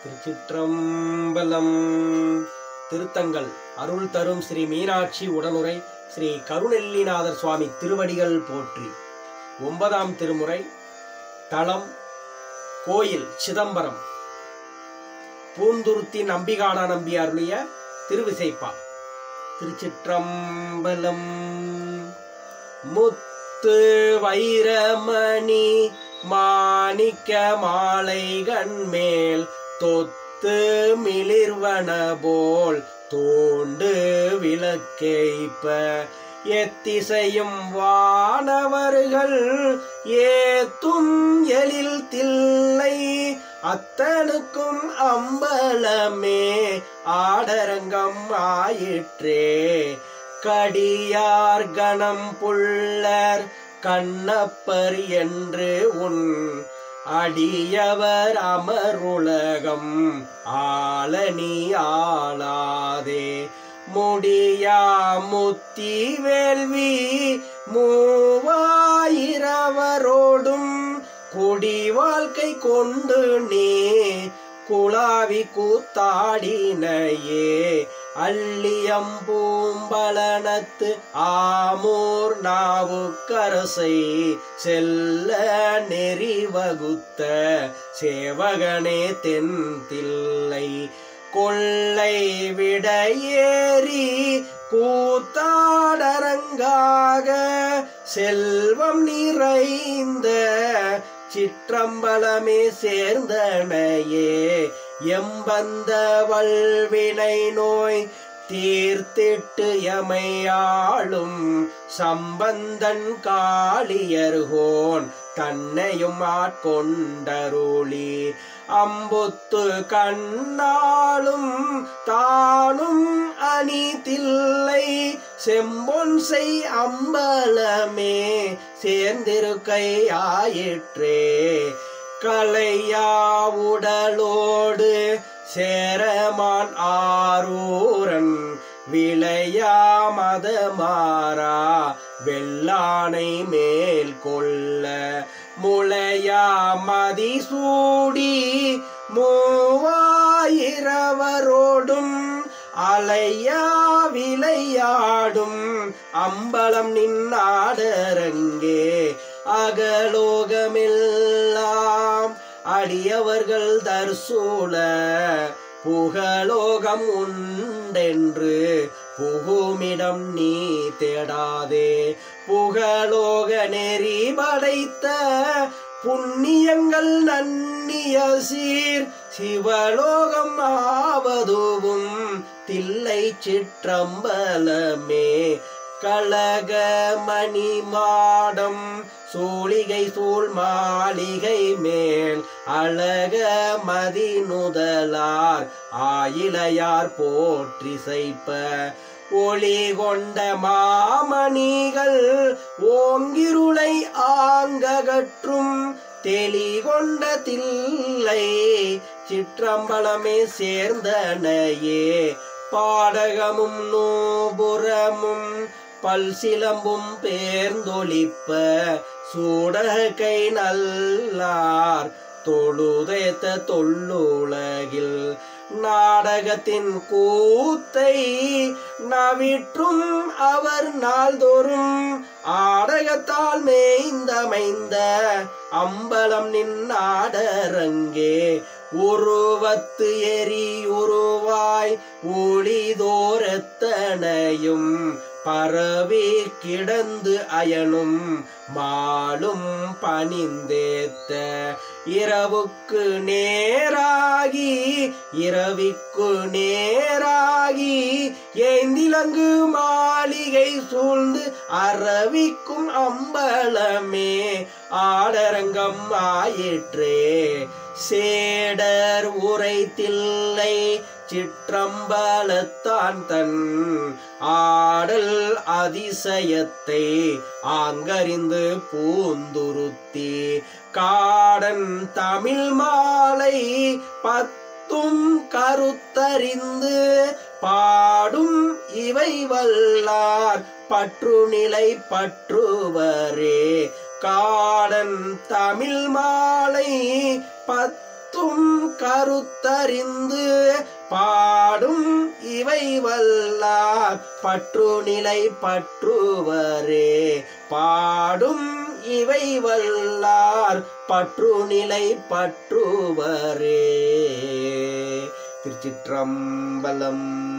திருச்சிற்றம்பலம். திருத்தங்கள் அருள் தரும் ஸ்ரீ மீனாட்சி உடனுரை ஸ்ரீ கருணெல்லிநாதர் சுவாமி திருவடிகள் போற்றி. 9ஆம் திருமுறை. தலம் கோயில் சிதம்பரம். பூந்துருத்தி நம்பிகாடா நம்பி அருளிய திருவிசைப்பா. திருச்சிற்றம்பலம். முத்து வைரமணி மாணிக்க மாலைகண் மேல் தொத்து மிளிர்வன போல் தோண்டு விளக்கேய்ப்ப எத்திசையும் வானவர்கள் ஏத்தும் எழில் தில்லை அத்தனுக்கும் அம்பலமே ஆடரங்கம் ஆயிற்றே. கடியார் கணம் புள்ளர் கண்ணப்பர் என்று உன் அடியவர் அமருலகம் ஆளனி ஆளாதே. முடியா முத்தி வேள்வி மூவாயிரவரோடும் குடி வாழ்க்கை கொண்டு நீ குழாவி கூத்தாடினையே. அள்ளியம்பூம்பலனத்து ஆமூர் நாவுக்கரசை செல்ல நெறி வகுத்த சேவகனே தென்தில்லை கொள்ளை விடையேறி கூத்தாடரங்காக செல்வம் நிறைந்த சிற்றம்பலமே சேர்ந்தனையே. எம்பந்த வல்வினை நோய் தீர்த்திட்டு எமையாளும் சம்பந்தன் காளியர்கோன் தன்னையும் ஆட்கொண்டருளி அம்புத்து கண்ணாலும் தானும் அணிதில்லை செம்பொன் செய் அம்பலமே சேர்ந்திருக்கை ஆயிற்றே. கலையா உடலோடு சேரமான் ஆரூரன் விளையா மதமாறா வெள்ளானை மேல் கொள்ள முளையா மதிசூடி மூவாயிரவரோடும் அலையா விளையாடும் அம்பலம் நின்னாடரங்கே. அகலோகமெல்லாம் அடியவர்கள் தர்சூல புகலோகம் உண்டென்று புகுமிடம் நீ தேடாதே. புகலோக நெறி படைத்த புண்ணியங்கள் நன்னிய சீர் சிவலோகம் ஆவதுவும் தில்லை சிற்றம்பலமே. கலக மணி மாடம் சூளிகை சூழ் மாளிகை மேல் அழக மதிநுதலார் ஆயிலையார் போற்றி செய்ப்ப ஒளி கொண்ட மாமணிகள் ஓங்கிருளை ஆங்ககற்றும் தெளி கொண்ட தில்லை சிற்றம்பலமே சேர்ந்தனையே. பாடகமும் நூபுரமும் பல் சிலம்பும் பேர்ந்தொழிப்ப சூடகை நல்லார் தொழுதேத்த தொல்லுலகில் நாடகத்தின் கூத்தை நவிற்றும் அவர் நாள்தோறும் ஆடகத்தால் மேய்ந்தமைந்த அம்பலம் நின்னாடரங்கே. உருவத்து எரி உருவாய் ஒளிதோரத்தனையும் பரவி கிடந்து அயனும் மாலும் பணிந்தேத்த இரவுக்கு நேராகி இரவிக்கு நேராகி ஏந்திலங்கு மாளிகை சூழ்ந்து அரவிக்கும் அம்பலமே ஆடரங்கம் ஆயிற்றே. சேடர் உரை தில்லை சிற்றம்பலத்தான் தன் ஆடல் அதிசயத்தை ஆங்கறிந்து பூந்துருத்தி காடன் தமிழ் மாலை பத்தும் கருத்தறிந்து பாடும் இவை வல்லார் பற்றுநிலை பற்றுவரே. காடன் தமிழ் மாலை 10 பாடும் கருத்தறிந்து பாடும் இவை வல்லார் பற்றுநிலை பற்றுவரே. பாடும் இவை வல்லார் பற்றுநிலை பற்றுவரே. திருச்சிற்றம்பலம்.